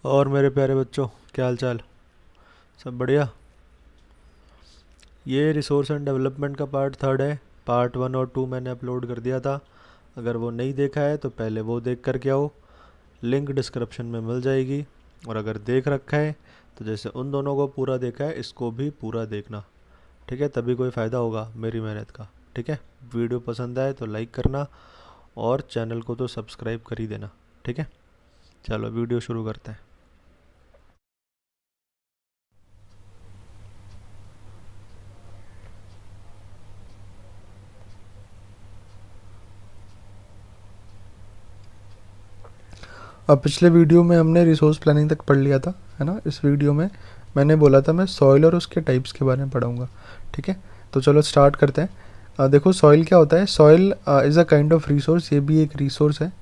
और मेरे प्यारे बच्चों, क्या हाल चाल? सब बढ़िया। ये रिसोर्स एंड डेवलपमेंट का पार्ट थर्ड है। पार्ट वन और टू मैंने अपलोड कर दिया था। अगर वो नहीं देखा है तो पहले वो देख कर के आओ। लिंक डिस्क्रिप्शन में मिल जाएगी। और अगर देख रखा है तो जैसे उन दोनों को पूरा देखा है, इसको भी पूरा देखना। ठीक है, तभी कोई फ़ायदा होगा मेरी मेहनत का। ठीक है, वीडियो पसंद आए तो लाइक करना और चैनल को तो सब्सक्राइब कर ही देना। ठीक है, चलो वीडियो शुरू करते हैं। अब पिछले वीडियो में हमने रिसोर्स प्लानिंग तक पढ़ लिया था, है ना। इस वीडियो में मैंने बोला था मैं सॉइल और उसके टाइप्स के बारे में पढ़ाऊँगा। ठीक है, तो चलो स्टार्ट करते हैं। देखो सॉइल क्या होता है। Soil is a kind of resource, ये भी एक रिसोर्स है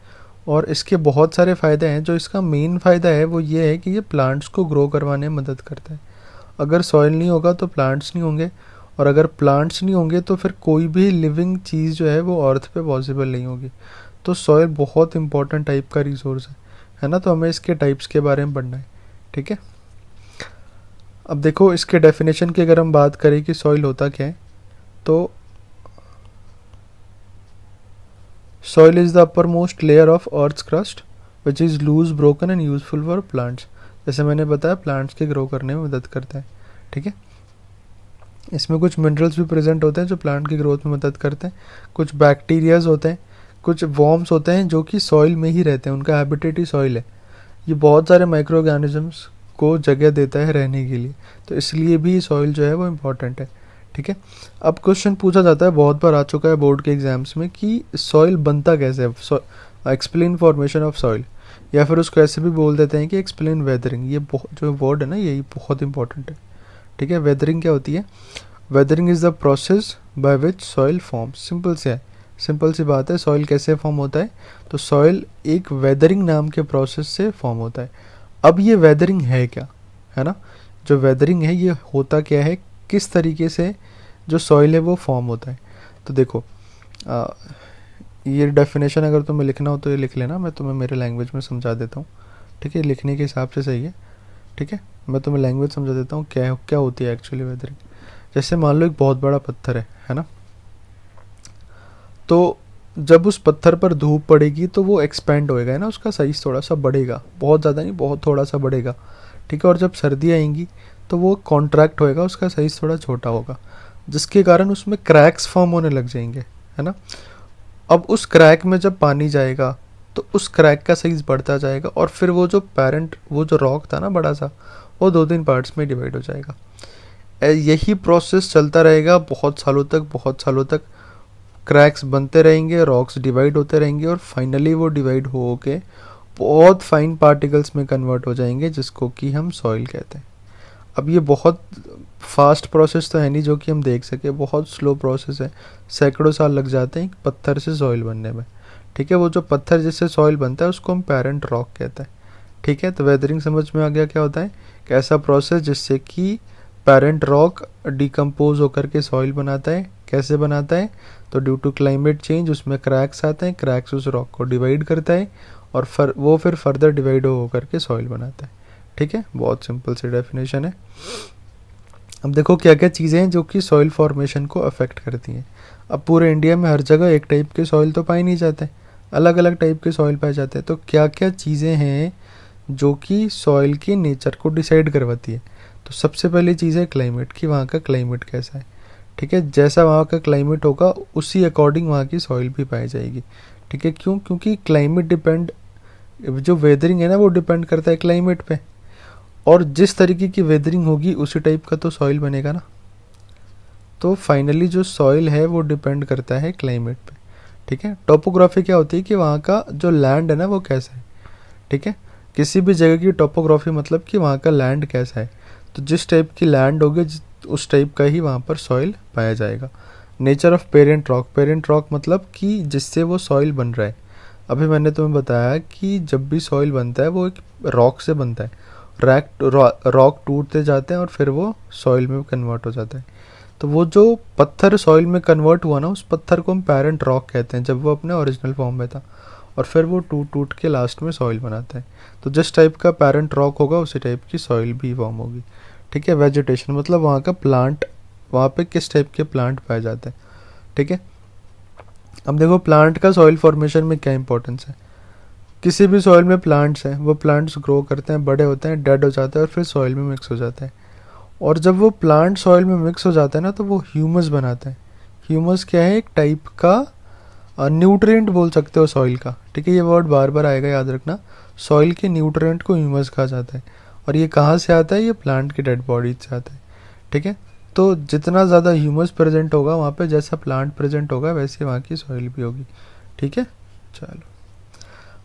और इसके बहुत सारे फ़ायदे हैं। जो इसका मेन फ़ायदा है वो ये है कि ये प्लांट्स को ग्रो करवाने में मदद करता है। अगर सॉइल नहीं होगा तो प्लांट्स नहीं होंगे, और अगर प्लांट्स नहीं होंगे तो फिर कोई भी लिविंग चीज़ जो है वो अर्थ पे पॉसिबल नहीं होगी। तो सॉइल बहुत इंपॉर्टेंट टाइप का रिसोर्स है ना। तो हमें इसके टाइप्स के बारे में पढ़ना है। ठीक है, अब देखो इसके डेफिनेशन की अगर हम बात करें कि सॉइल होता क्या है, तो soil is the uppermost layer of earth crust which is loose broken and useful for plants. जैसे मैंने बताया प्लांट्स के ग्रो करने में मदद करता है। ठीक है, इसमें कुछ मिनरल्स भी प्रेजेंट होते हैं जो प्लांट की ग्रोथ में मदद करते हैं। कुछ बैक्टीरियाज होते हैं, कुछ वॉर्म्स होते हैं जो कि सॉइल में ही रहते हैं, उनका हैबिटेट ही सॉइल है। ये बहुत सारे माइक्रो ऑर्गेनिजम्स को जगह देता है रहने के लिए, तो इसलिए भी सॉइल जो है वो इम्पॉर्टेंट है। ठीक है, अब क्वेश्चन पूछा जाता है, बहुत बार आ चुका है बोर्ड के एग्जाम्स में, कि सॉइल बनता कैसे है, एक्सप्लेन फॉर्मेशन ऑफ सॉइल, या फिर उसको ऐसे भी बोल देते हैं कि एक्सप्लेन वेदरिंग। ये जो वर्ड है ना, यही बहुत इंपॉर्टेंट है। ठीक है, वेदरिंग क्या होती है? Weathering is the process by which soil forms. Simple से है, सिंपल सी बात है। सॉइल कैसे फॉर्म होता है? तो सॉइल एक वेदरिंग नाम के प्रोसेस से फॉर्म होता है। अब ये वेदरिंग है क्या, है ना। जो वेदरिंग है ये होता क्या है, किस तरीके से जो सॉइल है वो फॉर्म होता है। तो देखो आ, ये डेफिनेशन अगर तुम्हें लिखना हो तो ये लिख लेना, मैं तुम्हें मेरे लैंग्वेज में समझा देता हूँ। ठीक है, लिखने के हिसाब से सही है। ठीक है, मैं तुम्हें लैंग्वेज समझा देता हूँ क्या क्या होती है एक्चुअली वेदरिंग। जैसे मान लो एक बहुत बड़ा पत्थर है ना। तो जब उस पत्थर पर धूप पड़ेगी तो वो एक्सपेंड होएगा, है ना, उसका साइज थोड़ा सा बढ़ेगा, बहुत ज़्यादा नहीं, बहुत थोड़ा सा बढ़ेगा। ठीक है, और जब सर्दी आएंगी तो वो कॉन्ट्रैक्ट होएगा, उसका साइज थोड़ा छोटा होगा, जिसके कारण उसमें क्रैक्स फॉर्म होने लग जाएंगे, है ना। अब उस क्रैक में जब पानी जाएगा तो उस क्रैक का साइज बढ़ता जाएगा, और फिर वो जो पेरेंट, वो जो रॉक था ना बड़ा सा, वो दो तीन पार्ट्स में डिवाइड हो जाएगा। यही प्रोसेस चलता रहेगा बहुत सालों तक, बहुत सालों तक। क्रैक्स बनते रहेंगे, रॉक्स डिवाइड होते रहेंगे, और फाइनली वो डिवाइड हो के बहुत फाइन पार्टिकल्स में कन्वर्ट हो जाएंगे, जिसको कि हम सॉइल कहते हैं। अब ये बहुत फास्ट प्रोसेस तो है नहीं जो कि हम देख सके, बहुत स्लो प्रोसेस है। सैकड़ों साल लग जाते हैं पत्थर से सॉइल बनने में। ठीक है, वो जो पत्थर जिससे सॉइल बनता है उसको हम पेरेंट रॉक कहते हैं। ठीक है, तो वेदरिंग समझ में आ गया क्या होता है। कैसा प्रोसेस जिससे कि पेरेंट रॉक डिकम्पोज होकर के सॉइल बनाता है। कैसे बनाता है? तो ड्यू टू क्लाइमेट चेंज उसमें क्रैक्स आते हैं, क्रैक्स उस रॉक को डिवाइड करता है, और वो फिर फर्दर डिवाइड होकर के सॉइल बनाता है। ठीक है, बहुत सिंपल सी डेफिनेशन है। अब देखो क्या क्या चीज़ें हैं जो कि सॉइल फॉर्मेशन को अफेक्ट करती हैं। अब पूरे इंडिया में हर जगह एक टाइप के सॉइल तो पाए नहीं जाते, अलग अलग टाइप के सॉइल पाए जाते हैं। तो क्या क्या चीज़ें हैं जो कि सॉइल के नेचर को डिसाइड करवाती है? तो सबसे पहली चीज़ है क्लाइमेट, कि वहाँ का क्लाइमेट कैसा है। ठीक है, जैसा वहाँ का क्लाइमेट होगा उसी अकॉर्डिंग वहाँ की सॉइल भी पाई जाएगी। ठीक है, क्यों? क्योंकि क्लाइमेट डिपेंड, जो वेदरिंग है ना वो डिपेंड करता है क्लाइमेट पे, और जिस तरीके की वेदरिंग होगी उसी टाइप का तो सॉइल बनेगा ना। तो फाइनली जो सॉइल है वो डिपेंड करता है क्लाइमेट पे। ठीक है, टोपोग्राफी क्या होती है कि वहाँ का जो लैंड है ना वो कैसा है। ठीक है, किसी भी जगह की टोपोग्राफी मतलब कि वहाँ का लैंड कैसा है। तो जिस टाइप की लैंड होगी उस टाइप का ही वहाँ पर सॉइल पाया जाएगा। Nature of parent rock, parent rock मतलब कि जिससे वो सॉइल बन रहा है। अभी मैंने तुम्हें बताया कि जब भी सॉइल बनता है वो एक रॉक से बनता है। रॉक टूटते जाते हैं और फिर वो सॉइल में कन्वर्ट हो जाता है। तो वो जो पत्थर सॉइल में कन्वर्ट हुआ ना, उस पत्थर को हम पेरेंट रॉक कहते हैं जब वो अपने ओरिजिनल फॉर्म में था। और फिर वो टूट टूट के लास्ट में सॉइल बनाता है। तो जिस टाइप का पेरेंट रॉक होगा उसी टाइप की सॉइल भी फॉर्म होगी। ठीक है, वेजिटेशन मतलब वहाँ का प्लांट, वहाँ पे किस टाइप के प्लांट पाए जाते हैं। ठीक है, अब देखो प्लांट का सॉइल फॉर्मेशन में क्या इंपॉर्टेंस है। किसी भी सॉइल में प्लांट्स हैं, वो प्लांट्स ग्रो करते हैं, बड़े होते हैं, डेड हो जाते हैं और फिर सॉइल में मिक्स हो जाते हैं। और जब वो प्लांट सॉइल में मिक्स हो जाता है ना, तो वो ह्यूमस बनाता है। ह्यूमस क्या है, एक टाइप का न्यूट्रिएंट बोल सकते हो सॉइल का। ठीक है, ये वर्ड बार बार आएगा, याद रखना। सॉइल के न्यूट्रिएंट को ह्यूमस कहा जाता है। और ये कहाँ से आता है, ये प्लांट की डेड बॉडी से आता है। ठीक है, तो जितना ज़्यादा ह्यूमस प्रेजेंट होगा वहाँ पे, जैसा प्लांट प्रेजेंट होगा वैसे वहाँ की सॉइल भी होगी। ठीक है, चलो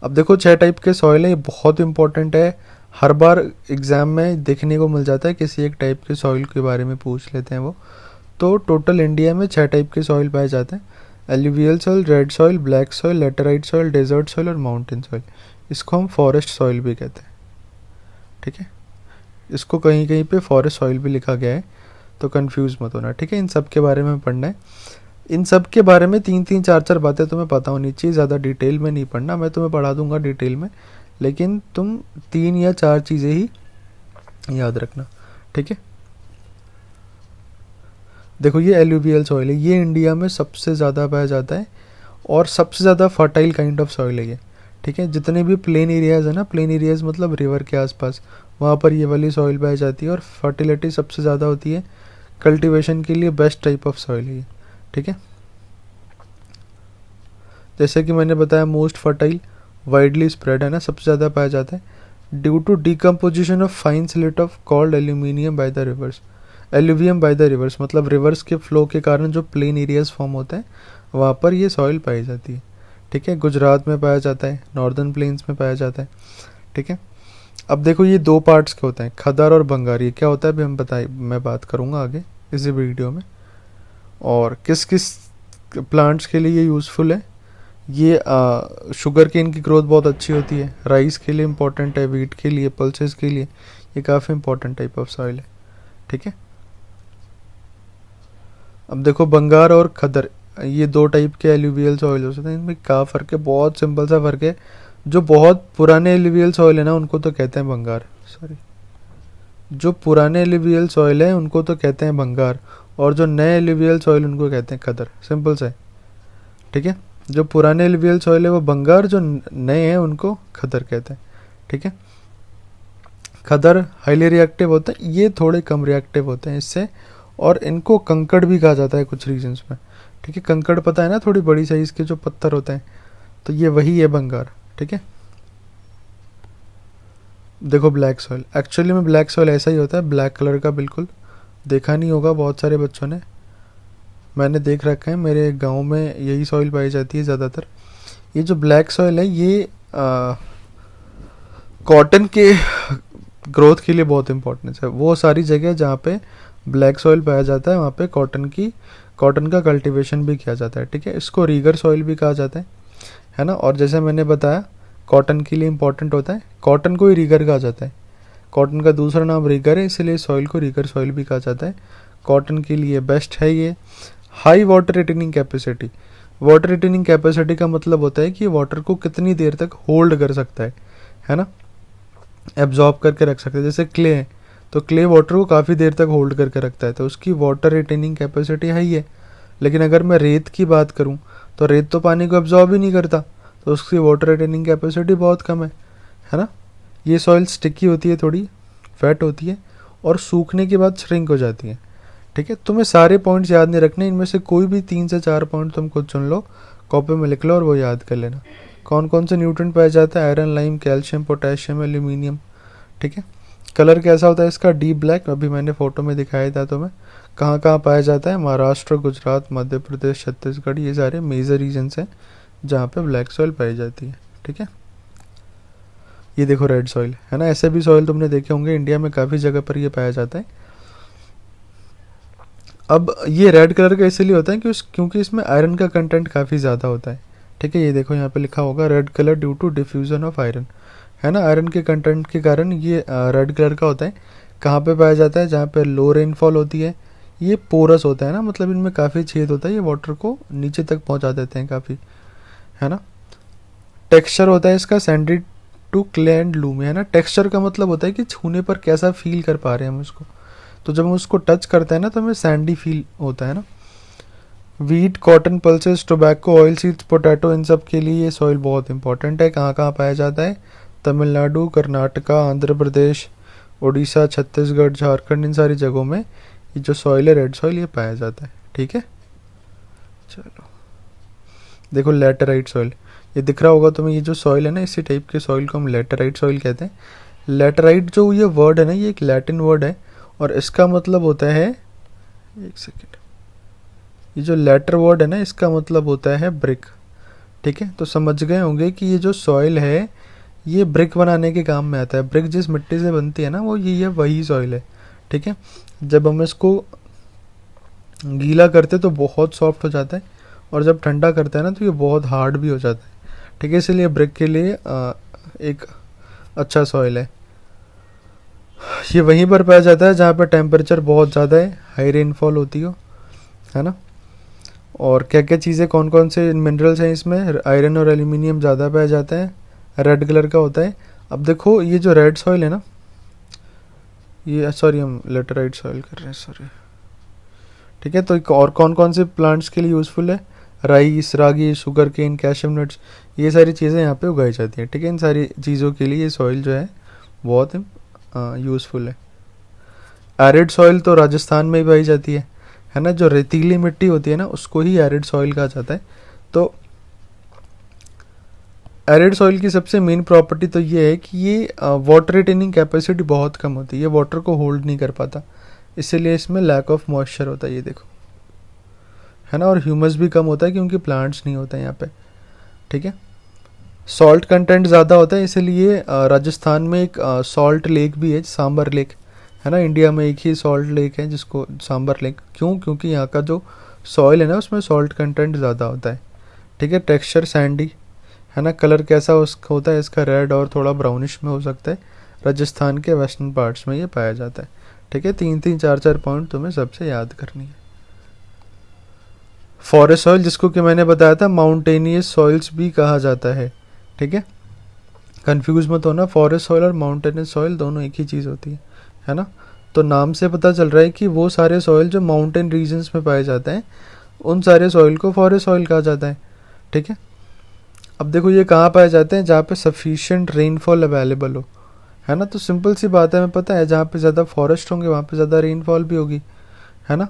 अब देखो 6 टाइप के सॉइल है, ये बहुत इंपॉर्टेंट है। हर बार एग्जाम में देखने को मिल जाता है, किसी एक टाइप के सॉइल के बारे में पूछ लेते हैं वो। तो टोटल इंडिया में 6 टाइप के सॉइल पाए जाते हैं। Alluvial soil, red soil, black soil, laterite soil, desert soil और माउंटेन सॉइल। इसको हम फॉरेस्ट सॉइल भी कहते हैं। ठीक है, इसको कहीं कहीं पे फॉरेस्ट सॉइल भी लिखा गया है, तो कंफ्यूज मत होना। ठीक है, इन सब के बारे में पढ़ना है। इन सब के बारे में 3-3, 4-4 बातें तुम्हें पता होनी चाहिए, ज़्यादा डिटेल में नहीं पढ़ना। मैं तुम्हें पढ़ा दूंगा डिटेल में, लेकिन तुम 3 या 4 चीज़ें ही याद रखना। ठीक है, देखो ये एल्यूवियल सॉइल है, ये इंडिया में सबसे ज़्यादा पाया जाता है और सबसे ज़्यादा फर्टाइल काइंड ऑफ सॉइल है ये। ठीक है, जितने भी प्लेन एरियाज़ है ना, प्लेन एरियाज़ मतलब रिवर के आसपास, वहाँ पर ये वाली सॉइल पाई जाती है और फर्टिलिटी सबसे ज़्यादा होती है। कल्टीवेशन के लिए बेस्ट टाइप ऑफ सॉइल है ये। ठीक है, जैसे कि मैंने बताया मोस्ट फर्टाइल, वाइडली स्प्रेड है ना, सबसे ज़्यादा पाया जाता है। Due to decomposition of fine silt of called aluminium by the rivers, alluvium by the rivers मतलब रिवर्स के फ्लो के कारण जो प्लेन एरियाज फॉर्म होते हैं वहाँ पर ये सॉइल पाई जाती है। ठीक है, गुजरात में पाया जाता है, नॉर्दर्न प्लेन्स में पाया जाता है। ठीक है, अब देखो ये 2 पार्ट्स के होते हैं, खदर और बंगार। ये क्या होता है अभी मैं बात करूँगा आगे इसी वीडियो में, और किस किस प्लांट्स के लिए ये यूज़फुल है। ये शुगर केन की ग्रोथ बहुत अच्छी होती है, राइस के लिए इम्पोर्टेंट है, वीट के लिए, पल्सेस के लिए ये काफ़ी इंपॉर्टेंट टाइप ऑफ सॉइल है। ठीक है, अब देखो बंगार और खदर, ये 2 टाइप के एल्यूवियल सॉइल हो सकते हैं। इनमें क्या फ़र्क है, बहुत सिंपल सा फ़र्क है। जो बहुत पुराने एल्यूवियल सॉइल है ना, उनको तो कहते हैं बंगार, सॉरी, जो पुराने एल्यूवियल सॉइल है उनको तो कहते हैं बंगार, और जो नए एल्यूवियल सॉइल उनको कहते हैं खदर। सिंपल सा है। ठीक है, जो पुराने एल्यूवियल सॉइल है वो बंगार, जो नए हैं उनको खदर कहते हैं। ठीक है, खदर हाईली रिएक्टिव होते हैं, ये थोड़े कम रिएक्टिव होते हैं इससे, और इनको कंकड़ भी कहा जाता है कुछ रीजन्स में। ठीक है, कंकड़ पता है ना, थोड़ी बड़ी साइज़ के जो पत्थर होते हैं, तो ये वही है बंगार। ठीक है, देखो ब्लैक सॉइल, एक्चुअली में ब्लैक सॉइल ऐसा ही होता है, ब्लैक कलर का, बिल्कुल देखा नहीं होगा बहुत सारे बच्चों ने, मैंने देख रखा है, मेरे गांव में यही सॉइल पाई जाती है ज़्यादातर। ये जो ब्लैक सॉइल है ये कॉटन के ग्रोथ के लिए बहुत इंपॉर्टेंस है। वो सारी जगह जहाँ पे ब्लैक सॉइल पाया जाता है वहाँ पे कॉटन का कल्टीवेशन भी किया जाता है। ठीक है, इसको रीगर सॉइल भी कहा जाता है ना। और जैसे मैंने बताया कॉटन के लिए इम्पोर्टेंट होता है, कॉटन को ही रीगर कहा जाता है। कॉटन का दूसरा नाम रीगर है, इसलिए सॉइल को रीगर सॉइल भी कहा जाता है। कॉटन के लिए बेस्ट है ये। High water retaining capacity, water retaining capacity का मतलब होता है कि वाटर को कितनी देर तक होल्ड कर सकता है ना, एब्जॉर्ब करके रख सकते हैं। जैसे क्ले है, तो क्ले वाटर को काफ़ी देर तक होल्ड करके रखता है, तो उसकी वाटर रिटेनिंग कैपेसिटी हाई है। लेकिन अगर मैं रेत की बात करूं तो रेत तो पानी को एब्जॉर्ब ही नहीं करता, तो उसकी वाटर रिटेनिंग कैपेसिटी बहुत कम है ना। ये सॉइल स्टिकी होती है, थोड़ी फैट होती है, और सूखने के बाद श्रिंक हो जाती है। ठीक है, तुम्हें सारे पॉइंट्स याद नहीं रखने, इनमें से कोई भी 3 से 4 पॉइंट तुम खुद चुन लो, कॉपी में लिख लो और वो याद कर लेना। कौन कौन से न्यूट्रिएंट पाए जाते हैं, iron, lime, calcium, potassium, aluminium. ठीक है, कलर कैसा होता है इसका, डीप ब्लैक, अभी मैंने फोटो में दिखाया था तुम्हें। कहाँ कहाँ पाया जाता है, महाराष्ट्र, गुजरात, मध्य प्रदेश, छत्तीसगढ़, ये सारे मेजर रीजन्स हैं जहाँ पे ब्लैक सॉइल पाई जाती है। ठीक है, ये देखो रेड सॉइल है ना, ऐसे भी सॉइल तुमने देखे होंगे, इंडिया में काफ़ी जगह पर ये पाया जाता है। अब ये रेड कलर का इसलिए होता है क्योंकि इसमें आयरन का कंटेंट काफ़ी ज़्यादा होता है। ठीक है, ये देखो यहाँ पे लिखा होगा red colour due to diffusion of iron, है ना, आयरन के कंटेंट के कारण ये रेड कलर का होता है। कहाँ पे पाया जाता है, जहाँ पे लो रेनफॉल होती है। ये पोरस होता है ना, मतलब इनमें काफ़ी छेद होता है, ये वाटर को नीचे तक पहुँचा देते हैं काफ़ी, है ना। टेक्सचर होता है इसका sandy to clay and loamy, है ना। टेक्सचर का मतलब होता है कि छूने पर कैसा फील कर पा रहे हैं हम उसको, तो जब हम उसको टच करते हैं ना तो हमें सैंडी फील होता है ना। Wheat, cotton, pulses, tobacco, oil seeds, potato, इन सब के लिए ये सॉइल बहुत इंपॉर्टेंट है। कहाँ कहाँ पाया जाता है? तमिलनाडु, कर्नाटका, आंध्र प्रदेश, उड़ीसा, छत्तीसगढ़, झारखंड, इन सारी जगहों में ये जो सॉइल है रेड सॉइल ये पाया जाता है। ठीक है, चलो देखो लैटेराइट सॉइल, ये दिख रहा होगा तुम्हें, ये जो सॉइल है ना इसी टाइप के सॉइल को हम लैटेराइट सॉइल कहते हैं। लैटेराइट जो ये वर्ड है ना ये एक लैटिन वर्ड है और इसका मतलब होता है, एक सेकेंड, ये जो लेटर वर्ड है ना इसका मतलब होता है ब्रिक। ठीक है, तो समझ गए होंगे कि ये जो सॉइल है ये ब्रिक बनाने के काम में आता है। ब्रिक जिस मिट्टी से बनती है ना वो यही है, वही सॉइल है। ठीक है, जब हम इसको गीला करते तो बहुत सॉफ्ट हो जाता है और जब ठंडा करते हैं ना तो ये बहुत हार्ड भी हो जाता है। ठीक है, इसलिए ब्रिक के लिए एक अच्छा सॉइल है। ये वहीं पर पाया जाता है जहाँ पर टेम्परेचर बहुत ज़्यादा है, हाई रेनफॉल होती हो, है ना। और क्या क्या चीज़ें, कौन कौन से मिनरल्स हैं इसमें? आयरन और एल्यूमिनियम ज़्यादा पाया जाता है, रेड कलर का होता है। अब देखो ये जो रेड सॉइल है ना, ये सॉरी हम लेटराइट सॉइल कर रहे हैं, सॉरी। ठीक है, तो और कौन कौन से प्लांट्स के लिए यूज़फुल है? राइस, रागी, शुगर केन, कैशम नट्स, ये सारी चीज़ें यहाँ पे उगाई जाती हैं। ठीक है, इन सारी चीज़ों के लिए ये सॉइल जो है बहुत यूज़फुल है। एरिड सॉइल तो राजस्थान में ही पाई जाती है ना। जो रेतीली मिट्टी होती है ना उसको ही एरिड सॉइल कहा जाता है। तो एरिड सॉइल की सबसे मेन प्रॉपर्टी तो ये है कि ये वाटर रिटेनिंग कैपेसिटी बहुत कम होती है, ये वाटर को होल्ड नहीं कर पाता, इसीलिए इसमें लैक ऑफ मॉइस्चर होता है, ये देखो, है ना। और ह्यूमस भी कम होता है क्योंकि प्लांट्स नहीं होता है यहाँ पे। ठीक है, सॉल्ट कंटेंट ज़्यादा होता है, इसीलिए राजस्थान में एक सॉल्ट लेक भी है, सांबर लेक, है ना। इंडिया में एक ही सॉल्ट लेक है जिसको सांबर लेक, क्यों? क्योंकि यहाँ का जो सॉइल है ना उसमें सॉल्ट कंटेंट ज़्यादा होता है। ठीक है, टेक्सचर सैंडी, है ना। कलर कैसा होता है इसका? रेड और थोड़ा ब्राउनिश में हो सकता है। राजस्थान के वेस्टर्न पार्ट्स में ये पाया जाता है। ठीक है, 3-3, 4-4 पॉइंट तुम्हें सबसे याद करनी है। फॉरेस्ट सॉइल, जिसको कि मैंने बताया था माउंटेनियस सॉइल्स भी कहा जाता है। ठीक है, कंफ्यूज मत होना, फॉरेस्ट सॉइल और माउंटेनियस सॉइल दोनों एक ही चीज़ होती है ना। तो नाम से पता चल रहा है कि वो सारे सॉइल जो माउंटेन रीजन्स में पाए जाते हैं उन सारे सॉइल को फॉरेस्ट सॉइल कहा जाता है। ठीक है, अब देखो ये कहाँ पाए जाते हैं? जहाँ पे सफिशिएंट रेनफॉल अवेलेबल हो, है ना। तो सिंपल सी बात है, हमें पता है जहाँ पे ज़्यादा फॉरेस्ट होंगे वहाँ पे ज़्यादा रेनफॉल भी होगी, है ना।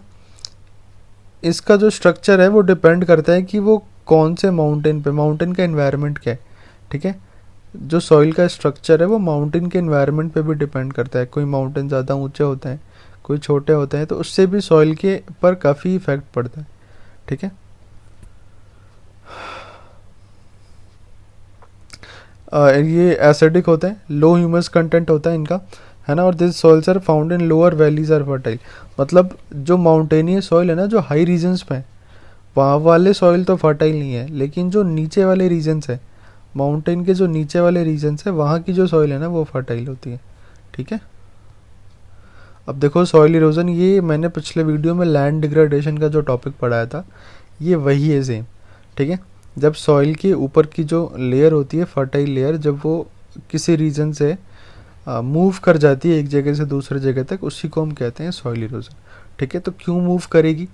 इसका जो स्ट्रक्चर है वो डिपेंड करता है कि वो कौन से माउंटेन पे, माउंटेन का इन्वायरमेंट क्या है। ठीक है, जो सॉइल का स्ट्रक्चर है वो माउंटेन के इन्वायरमेंट पे भी डिपेंड करता है। कोई माउंटेन ज़्यादा ऊंचे होते हैं, कोई छोटे होते हैं, तो उससे भी सॉइल के पर काफ़ी इफेक्ट पड़ता है। ठीक है, ये एसिडिक होते हैं, लो ह्यूमस कंटेंट होता है इनका, है ना। और this soils are found in lower valleys are fertile, मतलब जो माउंटेनियस सॉइल है ना, जो हाई रीजन्स पे है वहाँ वाले सॉइल तो फर्टाइल नहीं है, लेकिन जो नीचे वाले रीजन्स है, माउंटेन के जो नीचे वाले रीजन्स है वहाँ की जो सॉइल है ना वो फर्टाइल होती है। ठीक है, अब देखो सॉइल इरोजन, ये मैंने पिछले वीडियो में लैंड डिग्रेडेशन का जो टॉपिक पढ़ाया था ये वही है सेम। ठीक है, जब सॉइल के ऊपर की जो लेयर होती है फर्टाइल लेयर, जब वो किसी रीजन से मूव कर जाती है एक जगह से दूसरे जगह तक, उसी को हम कहते हैं सॉइल इरोजन। ठीक है, तो क्यों मूव करेगी?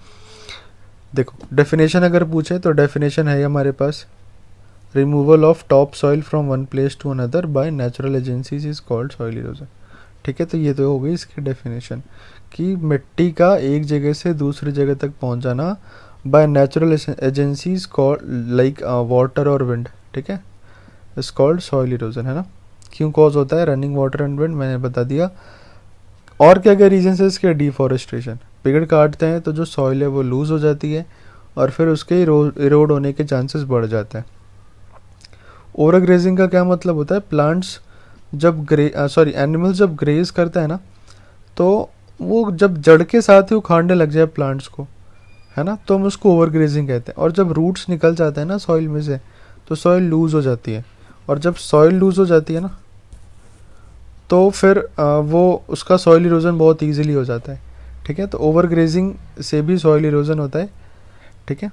देखो डेफिनेशन अगर पूछे तो डेफिनेशन है हमारे पास, removal of top soil from one place to another by natural agencies is called soil erosion. ठीक है, तो ये तो हो गई इसकी डेफिनेशन कि मिट्टी का एक जगह से दूसरी जगह तक पहुंच जाना bye natural agencies called like water और विंड। ठीक है, इज कॉल्ड सॉइल इरोजन, है ना। क्यों कॉज होता है? रनिंग वाटर एंड विंड, मैंने बता दिया। और क्या क्या रीजन है इसके? डिफॉरेस्टेशन, पेड़ काटते हैं तो जो सॉइल है वो लूज हो जाती है और फिर उसके इरोड होने के चांसेस बढ़ जाते हैं। ओवर ग्रेजिंग का क्या मतलब होता है? प्लांट्स जब एनिमल्स जब ग्रेज करता है ना तो वो जब जड़ के साथ ही उखाड़ने लग जाए प्लांट्स को, है ना, तो हम उसको ओवर ग्रेजिंग कहते हैं। और जब रूट्स निकल जाते हैं ना सॉइल में से तो सॉइल लूज हो जाती है, और जब सॉइल लूज हो जाती है ना तो फिर वो उसका सॉइल इरोजन बहुत ईजिली हो जाता है। ठीक है, तो ओवर ग्रेजिंग से भी सॉइल इरोजन होता है। ठीक है,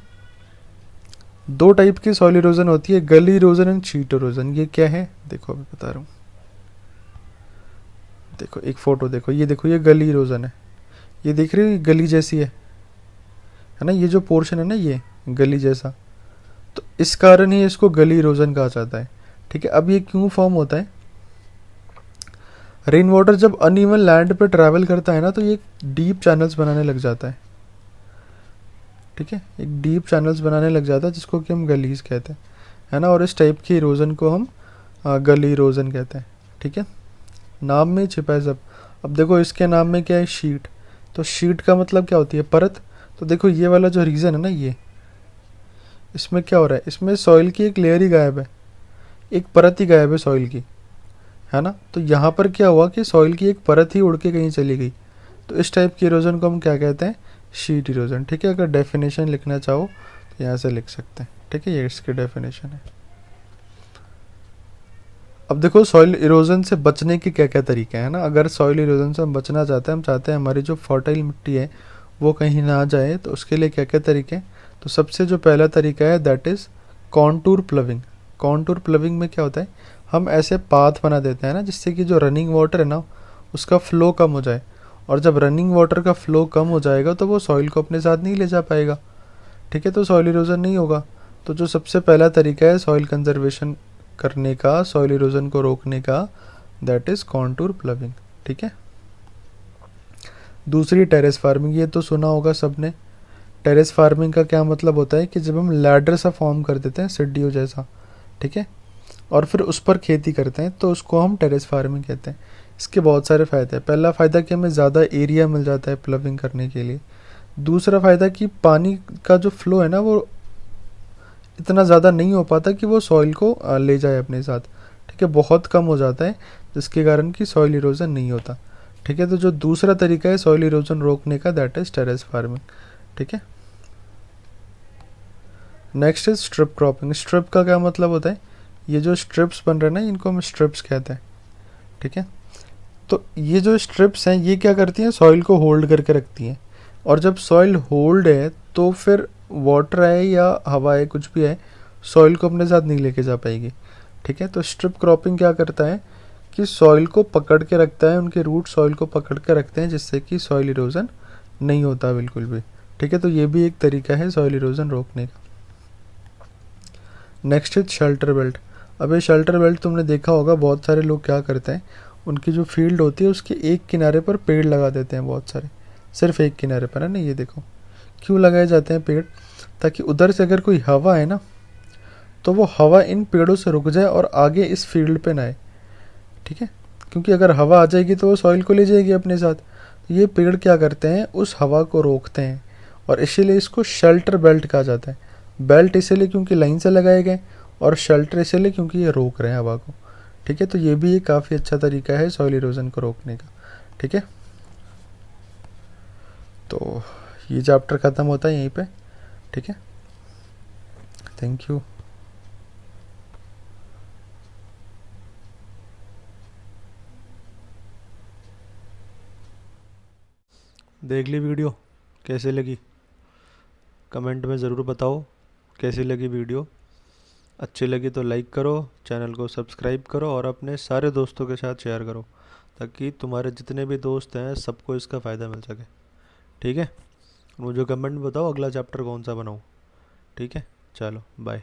दो टाइप की सॉइल इरोजन होती है, गली इरोजन एंड शीट इरोजन। ये क्या है देखो, अभी बता रहा हूँ। देखो एक फोटो देखो, ये देखो ये गली इरोजन है, ये देख रहे हो, ये गली जैसी है ना, ये जो पोर्शन है ना ये गली जैसा, तो इस कारण ही इसको गली इरोजन कहा जाता है। ठीक है, अब ये क्यों फॉर्म होता है? रेन वाटर जब अनइवन लैंड पे ट्रैवल करता है ना, तो ये डीप चैनल्स बनाने लग जाता है। ठीक है, एक डीप चैनल्स बनाने लग जाता है जिसको कि हम गलीज कहते हैं, है ना। और इस टाइप की इरोजन को हम गली इरोजन कहते हैं। ठीक है, नाम में ही छिपा है सब। अब देखो इसके नाम में क्या है, शीट। तो शीट का मतलब क्या होती है, परत। तो देखो ये वाला जो रीजन है ना, ये इसमें क्या हो रहा है, इसमें सॉइल की एक लेयर ही गायब है, एक परत ही गायब है सॉइल की, है ना। तो यहाँ पर क्या हुआ कि सॉइल की एक परत ही उड़ के कहीं चली गई। तो इस टाइप की इरोजन को हम क्या कहते हैं, शीट इरोजन। ठीक है, अगर डेफिनेशन लिखना चाहो तो यहाँ से लिख सकते हैं। ठीक है, ये इसकी डेफिनेशन है। अब देखो सॉइल इरोजन से बचने के क्या क्या तरीके हैं ना। अगर सॉइल इरोजन से हम बचना चाहते हैं, हम चाहते हैं हमारी जो फर्टाइल मिट्टी है वो कहीं ना आ जाए, तो उसके लिए क्या क्या तरीके हैं। तो सबसे जो पहला तरीका है दैट इज़ कॉन्टूर प्लविंग। कॉन्टूर प्लविंग में क्या होता है, हम ऐसे पाथ बना देते हैं ना जिससे कि जो रनिंग वाटर है ना उसका फ्लो कम हो जाए। और जब रनिंग वाटर का फ्लो कम हो जाएगा तो वो सॉइल को अपने साथ नहीं ले जा पाएगा। ठीक है, तो सॉइल इरोजन नहीं होगा। तो जो सबसे पहला तरीका है सॉइल कंजर्वेशन करने का, सॉइल इरोजन को रोकने का, दैट इज कॉन्टूर प्लविंग। ठीक है, दूसरी टेरेस फार्मिंग। ये तो सुना होगा सबने। टेरेस फार्मिंग का क्या मतलब होता है कि जब हम लैडर सा फॉर्म कर देते हैं सीढ़ियों जैसा, ठीक है, और फिर उस पर खेती करते हैं, तो उसको हम टेरेस फार्मिंग कहते हैं। इसके बहुत सारे फ़ायदे हैं। पहला फ़ायदा कि हमें ज़्यादा एरिया मिल जाता है प्लविंग करने के लिए। दूसरा फ़ायदा कि पानी का जो फ्लो है ना वो इतना ज़्यादा नहीं हो पाता कि वो सॉइल को ले जाए अपने साथ। ठीक है, बहुत कम हो जाता है, जिसके कारण कि सॉइल इरोजन नहीं होता। ठीक है, तो जो दूसरा तरीका है सॉइल इरोजन रोकने का दैट इज टेरेस फार्मिंग। ठीक है, next is strip cropping. Strip का क्या मतलब होता है, ये जो स्ट्रिप्स बन रहे हैं ना इनको हम स्ट्रिप्स कहते हैं। ठीक है, तो ये जो स्ट्रिप्स हैं ये क्या करती हैं, सॉइल को होल्ड करके रखती हैं। और जब सॉइल होल्ड है तो फिर वाटर है या हवा है कुछ भी है, सॉइल को अपने साथ नहीं लेके जा पाएगी। ठीक है, तो स्ट्रिप क्रॉपिंग क्या करता है कि सॉइल को पकड़ के रखता है, उनके रूट सॉइल को पकड़ के रखते हैं जिससे कि सॉइल इरोजन नहीं होता बिल्कुल भी। ठीक है, तो ये भी एक तरीका है सॉइल इरोजन रोकने का। Next is shelter belt. अब ये शेल्टर बेल्ट तुमने देखा होगा, बहुत सारे लोग क्या करते हैं, उनकी जो फील्ड होती है उसके एक किनारे पर पेड़ लगा देते हैं बहुत सारे, सिर्फ एक किनारे पर, है ना। ये देखो क्यों लगाए जाते हैं पेड़, ताकि उधर से अगर कोई हवा है ना तो वो हवा इन पेड़ों से रुक जाए और आगे इस फील्ड पे ना आए। ठीक है, क्योंकि अगर हवा आ जाएगी तो वो सॉइल को ले जाएगी अपने साथ। तो ये पेड़ क्या करते हैं, उस हवा को रोकते हैं, और इसीलिए इसको शेल्टर बेल्ट कहा जाता है। बेल्ट इसीलिए क्योंकि लाइन से लगाए गए, और शेल्टर इसीलिए क्योंकि ये रोक रहे हैं हवा को। ठीक है, तो ये भी एक काफ़ी अच्छा तरीका है सॉइल इरोजन को रोकने का। ठीक है, तो ये चैप्टर ख़त्म होता है यहीं पे। ठीक है, थैंक यू। देख ली वीडियो, कैसे लगी कमेंट में ज़रूर बताओ कैसी लगी वीडियो। अच्छी लगी तो लाइक करो, चैनल को सब्सक्राइब करो और अपने सारे दोस्तों के साथ शेयर करो, ताकि तुम्हारे जितने भी दोस्त हैं सबको इसका फ़ायदा मिल सके। ठीक है, मुझे कमेंट में बताओ अगला चैप्टर कौन सा बनाऊँ। ठीक है, चलो बाय।